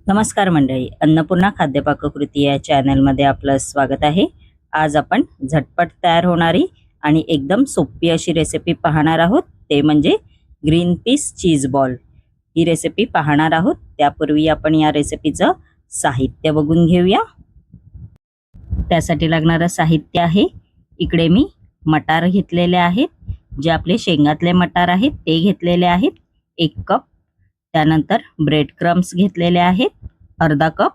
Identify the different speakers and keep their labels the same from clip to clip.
Speaker 1: नमस्कार मंडळी, अन्नपूर्णा खाद्य पाककृती या चॅनलमध्ये आपलं स्वागत आहे. आज आपण झटपट तयार होणारी आणि एकदम सोपी अशी रेसिपी पाहणार आहोत. ते म्हणजे ग्रीन पीस चीज बॉल. ही रेसिपी पाहणार आहोत. त्यापूर्वी आपण या रेसिपीचं साहित्य बघून घेऊया. त्यासाठी लागणारं साहित्य आहे, इकडे मी मटार घेतलेले आहेत. जे आपले शेंगातले मटार आहेत ते घेतलेले आहेत 1 कप. त्यानंतर ब्रेड क्रम्स घेतलेले आहेत अर्धा कप.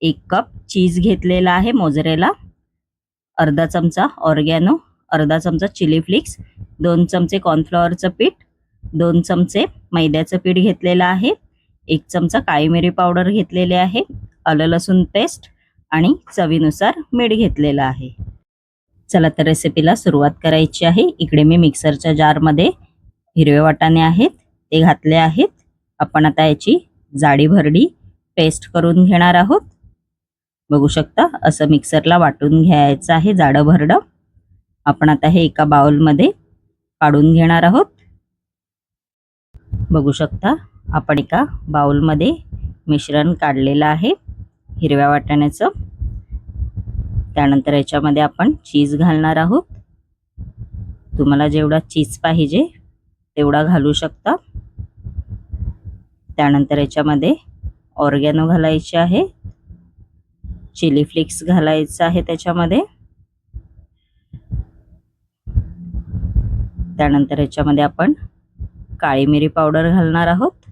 Speaker 1: 1 कप चीज घेतलेला आहे मोझरेला. अर्धा चमचा ऑर्गॅनो, अर्धा चमचा चिली फ्लेक्स, 2 चमचे कॉर्नफ्लॉवरचं पीठ, 2 चमचे मैद्याचं पीठ घेतलेलं आहे, 1 चमचा काळी मिरी पावडर घेतलेले आहे, आलं लसूण पेस्ट आणि चवीनुसार मीठ घेतलेलं आहे. चला तर रेसिपीला सुरुवात करायची आहे. इकडे मी मिक्सरच्या जारमध्ये हिरवे वाटाणे आहेत ते घातले आहेत. आपण आता याची जाडी भरडी पेस्ट करून घेणार आहोत. बघू शकता असं मिक्सरला वाटून घ्यायचं आहे जाडं भरडं. आपण आता हे एका बाउलमध्ये काढून घेणार आहोत. बघू शकता आपण एका बाउलमध्ये मिश्रण काढलेलं आहे हिरव्या वाटाण्याचं. त्यानंतर याच्यामध्ये आपण चीज घालणार आहोत. तुम्हाला जेवढा चीज पाहिजे तेवढा घालू शकता. त्यानंतर याच्यामध्ये ऑर्गॅनो घालायचे आहे, चिली फ्लेक्स घालायचं आहे त्याच्यामध्ये. त्यानंतर याच्यामध्ये आपण काळी मिरी पावडर घालणार आहोत.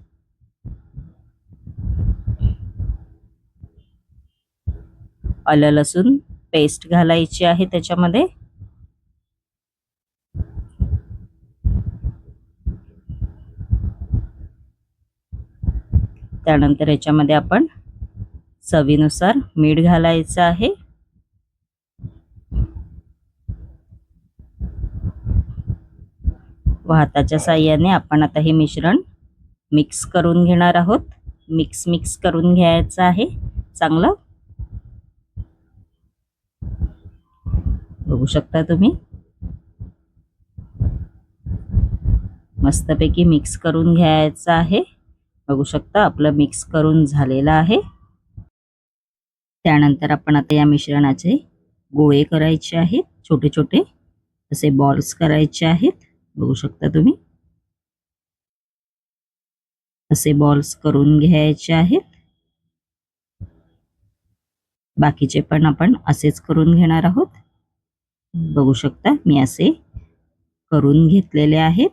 Speaker 1: आलं लसूण पेस्ट घालायची आहे त्याच्यामध्ये. त्यानंतर याच्यामध्ये आपण चवीनुसार मीठ घालायचं आहे. हाताच्या साहाय्याने आपण आता हे मिश्रण मिक्स करून घेणार आहोत. मिक्स करून घ्यायचं आहे चांगलं. बघू शकता तुम्ही मस्तपैकी मिक्स करून घ्यायचं आहे. बघू शकता आपलं मिक्स करून झालेलं आहे. त्यानंतर आपण आता या मिश्रणाचे गोळे करायचे आहेत. छोटे छोटे असे बॉल्स करायचे आहेत. बघू शकता तुम्ही असे बॉल्स करून घ्यायचे आहेत. बाकीचे पण आपण असेच करून घेणार आहोत. बघू शकता मी असे करून घेतलेले आहेत.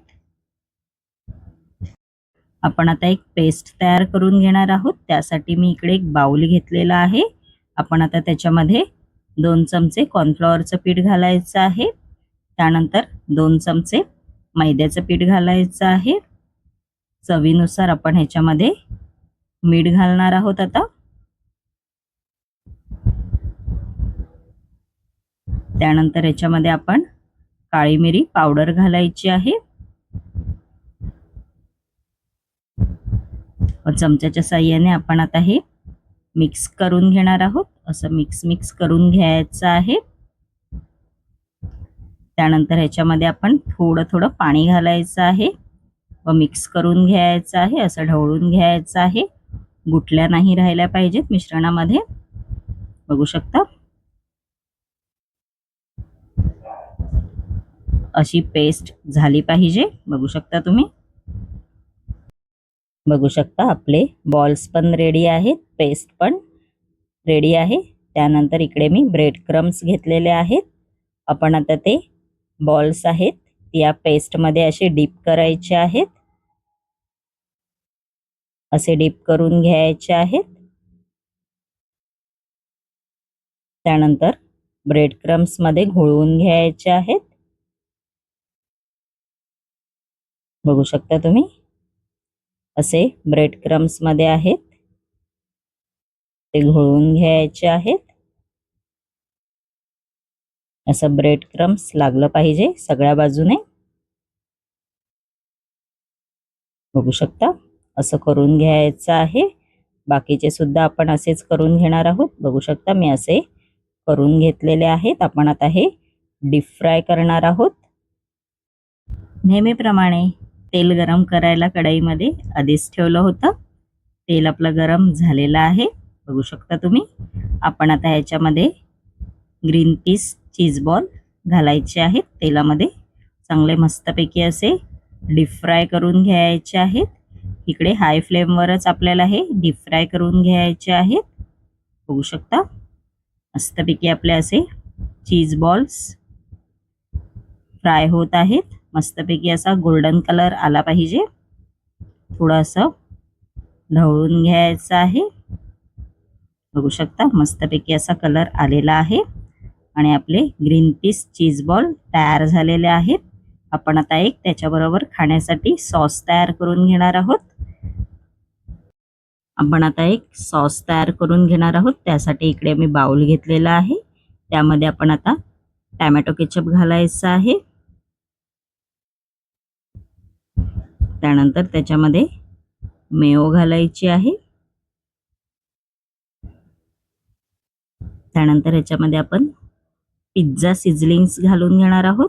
Speaker 1: आपण आता एक पेस्ट तयार करून घेणार आहोत. त्यासाठी मी इकडे एक बाउल घेतलेला आहे. आपण आता त्याच्यामध्ये 2 चमचे कॉर्नफ्लॉवरचं पीठ घालायचं आहे. त्यानंतर 2 चमचे मैद्याचं पीठ घालायचं आहे. चवीनुसार आपण ह्याच्यामध्ये मीठ घालणार आहोत. आता त्यानंतर याच्यामध्ये आपण काळी मिरी पावडर घालायची आहे. चमच्याच्या साहाय्याने आपण आता हे मिक्स करून घेणार आहोत. असं मिक्स करून घ्यायचं आहे. त्यानंतर ह्याच्यामध्ये आपण थोडं पाणी घालायचं आहे व मिक्स करून घ्यायचं आहे. असं ढवळून घ्यायचं आहे. गुठल्या नाही राहिल्या पाहिजेत मिश्रणामध्ये. बघू शकता अशी पेस्ट झाली पाहिजे. बघू शकता तुम्ही. बघू शकता आपले बॉल्स पण रेडी आहेत, पेस्ट पण रेडी आहे. त्यानंतर इकडे मी ब्रेड क्रम्स घेतलेले आहेत. आपण आता ते बॉल्स आहेत या पेस्टमध्ये असे डीप करायचे आहेत. असे डीप करून घ्यायचे आहेत. त्यानंतर ब्रेड क्रम्स मध्ये घोळवून घ्यायचे आहेत. बघू शकता तुम्ही असे ब्रेड क्रम्स मध्ये आहेत ते घोळवून घ्यायचे आहेत. असं ब्रेड क्रम्स लागलं पाहिजे सगळ्या बाजूने. बघू शकता असं करून घ्यायचं आहे. बाकीचे सुद्धा आपण असेच करून घेणार आहोत. बघू शकता मी असे करून घेतलेले आहेत. आपण आता हे डीप फ्राय करणार आहोत. नेहमीप्रमाणे तेल गरम करायला कढईमध्ये आधीच ठेवलं होतं. तेल आपलं गरम झालेलं आहे, बघू शकता तुम्ही. आपण आता ह्याच्यामध्ये ग्रीन पीस चीज बॉल घालायचे आहेत तेलामध्ये. चांगले मस्तपैकी असे डीप फ्राय करून घ्यायचे आहेत. इकडे हाय फ्लेमवरच आपल्याला हे डीप फ्राय करून घ्यायचे आहेत, बघू शकता. मस्तपैकी आपले असे चीज बॉल्स फ्राय होत आहेत. मस्तपैकी असा गोल्डन कलर आला पाहिजे, थोडंसं ढवळून घ्यायचं आहे, बघू शकता. मस्तपैकी असा कलर आलेला आहे आणि आपले ग्रीन पीस चीज बॉल तयार झालेले आहेत. आपण आता एक त्याच्याबरोबर खाण्यासाठी सॉस तयार करून घेणार आहोत. आपण आता एक सॉस तयार करून घेणार आहोत. त्यासाठी इकडे मी बाउल घेतलेला आहे. त्यामध्ये आपण आता टोमॅटो केचप घालायचं आहे. त्यानंतर त्याच्यामध्ये मेयो घालायची आहे. त्यानंतर ह्याच्यामध्ये आपण पिझ्झा सिझलिंग्स घालून घेणार आहोत.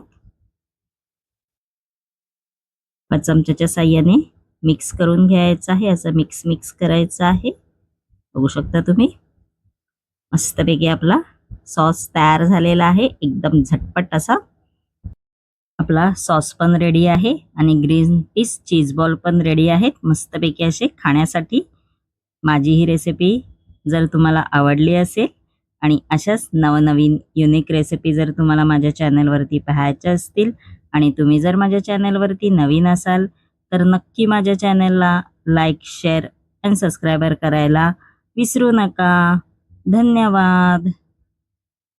Speaker 1: चमच्याच्या साहाय्याने मिक्स करून घ्यायचं आहे. असं मिक्स करायचं आहे, बघू शकता तुम्ही. मस्तपैकी आपला सॉस तयार झालेला आहे. एकदम झटपट असा आपला सॉस पण रेडी आहे आणि ग्रीन पीस चीज बॉल पण रेडी आहेत, मस्तपैकी असे खाण्यासाठी. माझी ही रेसिपी जर तुम्हाला आवडली असेल आणि अशाच नवनवीन युनिक रेसिपी जर तुम्हाला माझ्या चॅनलवरती पाहायच्या असतील आणि तुम्ही जर माझ्या चॅनलवरती नवीन असाल तर नक्की माझ्या चॅनलला लाईक, शेअर आणि सबस्क्राईबर करायला विसरू नका. धन्यवाद.